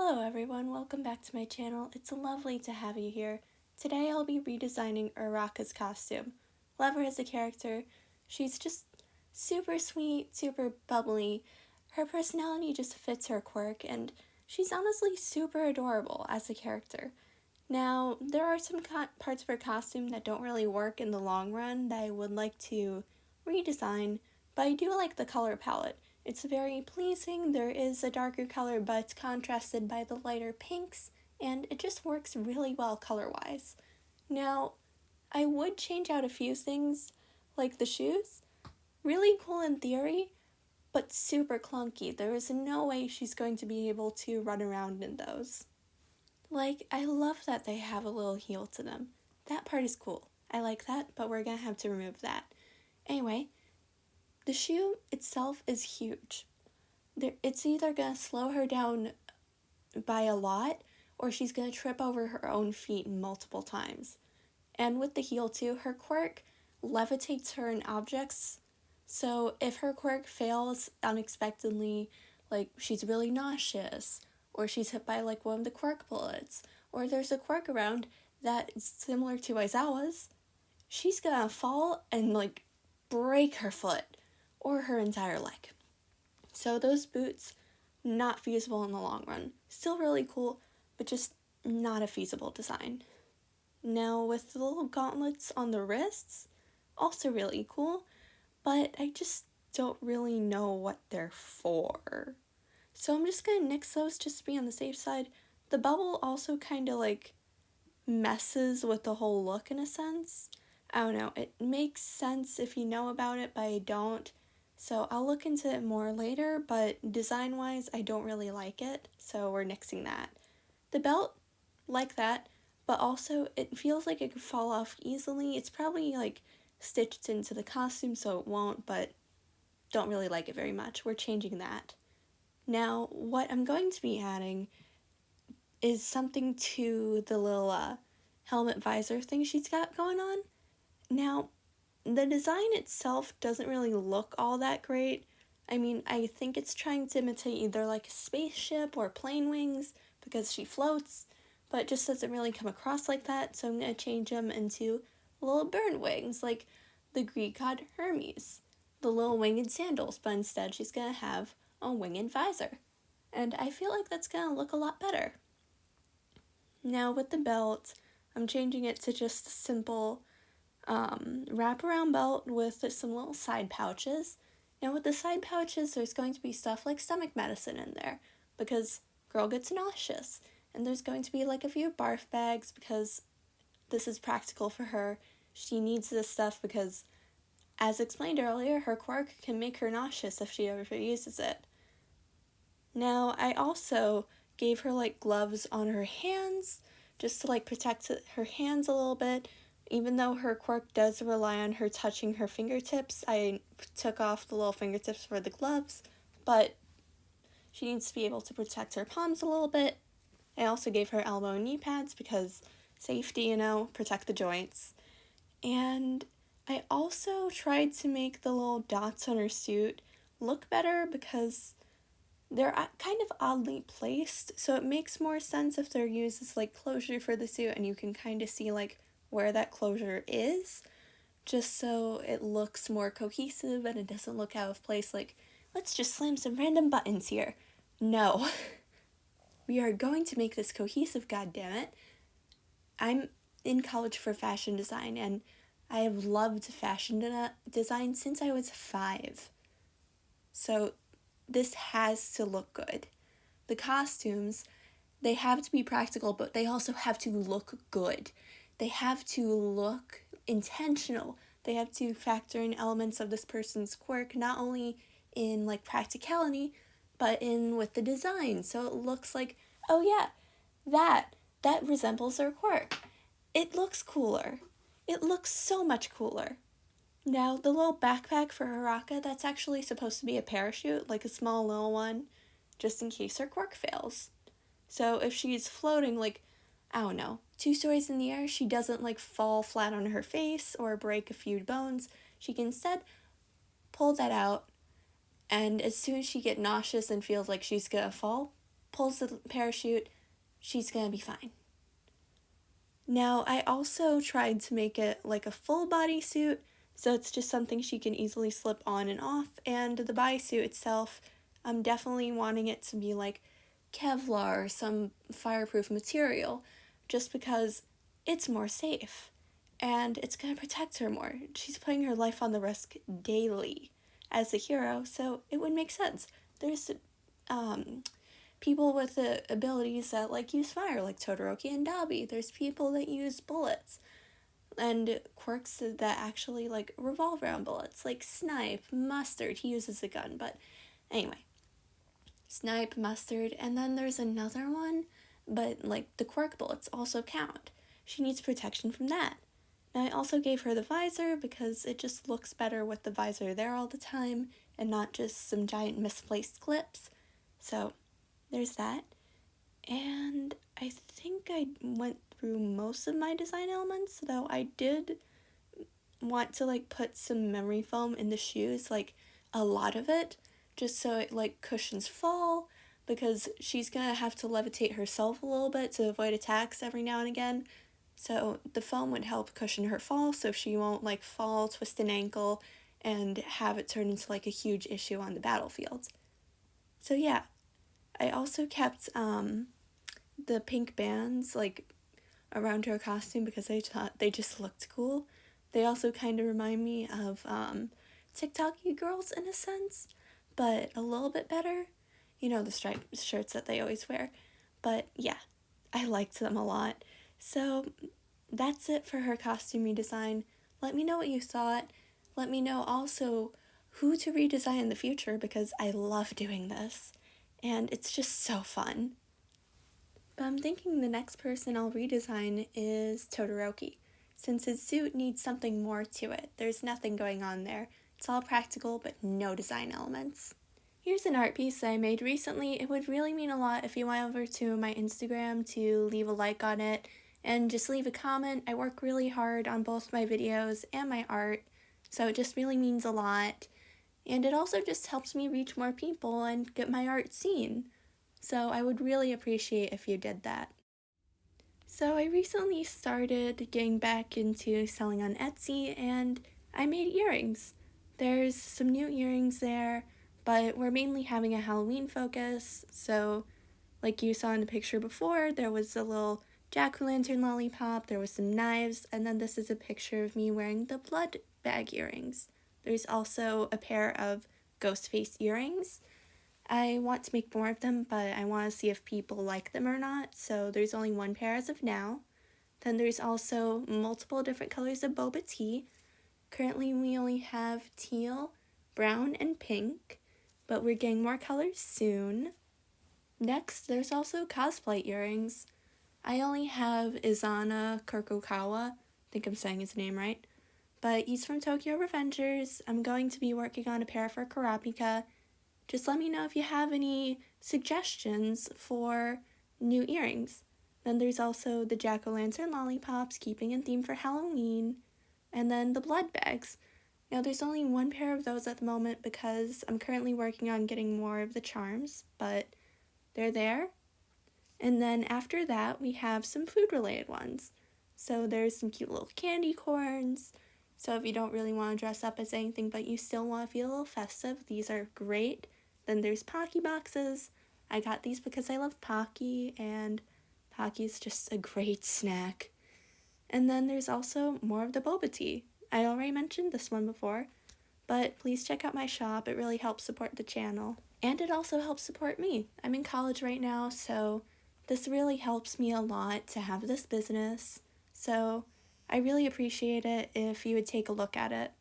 Hello everyone, welcome back to my channel. It's lovely to have you here. Today I'll be redesigning Uraraka's costume. Love her as a character. She's just super sweet, super bubbly. Her personality just fits her quirk, and she's honestly super adorable as a character. Now, there are some parts of her costume that don't really work in the long run that I would like to redesign, but I do like the color palette. It's very pleasing. There is a darker color, but it's contrasted by the lighter pinks, and it just works really well color-wise. Now, I would change out a few things, like the shoes. Really cool in theory, but super clunky. There is no way she's going to be able to run around in those. Like, I love that they have a little heel to them. That part is cool. I like that, but we're gonna have to remove that. Anyway, the shoe itself is huge. It's either going to slow her down by a lot, or she's going to trip over her own feet multiple times. And with the heel too, her quirk levitates her in objects. So if her quirk fails unexpectedly, like she's really nauseous, or she's hit by like one of the quirk bullets, or there's a quirk around that is similar to Aizawa's, she's gonna fall and like break her foot or her entire leg. So those boots, not feasible in the long run. Still really cool, but just not a feasible design. Now with the little gauntlets on the wrists, also really cool, but I just don't really know what they're for. So I'm just gonna nix those just to be on the safe side. The bubble also kind of like messes with the whole look in a sense. I don't know, it makes sense if you know about it, but I don't. So I'll look into it more later, but design-wise, I don't really like it, so we're nixing that. The belt, like that, but also it feels like it could fall off easily. It's probably like stitched into the costume, so it won't, but don't really like it very much. We're changing that. Now, what I'm going to be adding is something to the little helmet visor thing she's got going on. Now, the design itself doesn't really look all that great. I mean, I think it's trying to imitate either like a spaceship or plane wings because she floats, but it just doesn't really come across like that, so I'm going to change them into little bird wings like the Greek god Hermes, the little winged sandals, but instead she's going to have a winged visor. And I feel like that's going to look a lot better. Now with the belt, I'm changing it to just a simple wraparound belt with some little side pouches. Now with the side pouches, there's going to be stuff like stomach medicine in there because girl gets nauseous, and there's going to be like a few barf bags because this is practical for her. She needs this stuff because, as explained earlier, her quirk can make her nauseous if she ever uses it. Now I also gave her like gloves on her hands just to like protect her hands a little bit. Even though her quirk does rely on her touching her fingertips, I took off the little fingertips for the gloves, but she needs to be able to protect her palms a little bit. I also gave her elbow and knee pads because safety, you know, protect the joints. And I also tried to make the little dots on her suit look better because they're kind of oddly placed, so it makes more sense if they're used as like closure for the suit and you can kind of see like where that closure is, just so it looks more cohesive and it doesn't look out of place like, let's just slam some random buttons here. No. We are going to make this cohesive, goddammit. I'm in college for fashion design, and I have loved fashion design since I was 5. So this has to look good. The costumes, they have to be practical, but they also have to look good. They have to look intentional. They have to factor in elements of this person's quirk, not only in like practicality, but in with the design. So it looks like, oh yeah, that resembles their quirk. It looks cooler. It looks so much cooler. Now, the little backpack for Uraraka, that's actually supposed to be a parachute, like a small little one, just in case her quirk fails. So if she's floating, like, I don't know, 2 stories in the air, she doesn't like fall flat on her face or break a few bones. She can instead pull that out, and as soon as she gets nauseous and feels like she's gonna fall, pulls the parachute, she's gonna be fine. Now, I also tried to make it like a full bodysuit, so it's just something she can easily slip on and off, and the bodysuit itself, I'm definitely wanting it to be like Kevlar or some fireproof material, just because it's more safe, and it's going to protect her more. She's putting her life on the risk daily as a hero, so it would make sense. There's people with the abilities that like use fire, like Todoroki and Dabi. There's people that use bullets and quirks that actually like revolve around bullets, like Snipe, Mustard. He uses a gun, but anyway, Snipe, Mustard, and then there's another one, but like the quirk bullets also count. She needs protection from that. Now I also gave her the visor because it just looks better with the visor there all the time and not just some giant misplaced clips. So there's that. And I think I went through most of my design elements, though I did want to like put some memory foam in the shoes, like a lot of it, just so it like cushions fall, because she's gonna have to levitate herself a little bit to avoid attacks every now and again. So the foam would help cushion her fall so she won't like fall, twist an ankle, and have it turn into like a huge issue on the battlefield. So yeah, I also kept the pink bands like around her costume because I thought they just looked cool. They also kind of remind me of TikTok-y girls in a sense, but a little bit better. You know, the striped shirts that they always wear. But yeah, I liked them a lot. So that's it for her costume redesign. Let me know what you thought. Let me know also who to redesign in the future because I love doing this. And it's just so fun. But I'm thinking the next person I'll redesign is Todoroki, since his suit needs something more to it. There's nothing going on there. It's all practical, but no design elements. Here's an art piece that I made recently. It would really mean a lot if you went over to my Instagram to leave a like on it and just leave a comment. I work really hard on both my videos and my art, so it just really means a lot. And it also just helps me reach more people and get my art seen. So I would really appreciate if you did that. So I recently started getting back into selling on Etsy and I made earrings. There's some new earrings there, but we're mainly having a Halloween focus. So like you saw in the picture before, there was a little jack-o'-lantern lollipop, there was some knives, and then this is a picture of me wearing the blood bag earrings. There's also a pair of ghost face earrings. I want to make more of them, but I want to see if people like them or not, so there's only one pair as of now. Then there's also multiple different colors of boba tea. Currently we only have teal, brown, and pink, but we're getting more colors soon. Next, there's also cosplay earrings. I only have Izana Kirkokawa, I think I'm saying his name right, but he's from Tokyo Revengers. I'm going to be working on a pair for Karapika. Just let me know if you have any suggestions for new earrings. Then there's also the jack-o'-lantern lollipops, keeping in theme for Halloween, and then the blood bags. Now there's only one pair of those at the moment because I'm currently working on getting more of the charms, but they're there. And then after that, we have some food-related ones. So there's some cute little candy corns. So if you don't really want to dress up as anything but you still want to feel a little festive, these are great. Then there's Pocky boxes. I got these because I love Pocky, and Pocky is just a great snack. And then there's also more of the boba tea. I already mentioned this one before, but please check out my shop. It really helps support the channel. And it also helps support me. I'm in college right now, so this really helps me a lot to have this business. So I really appreciate it if you would take a look at it.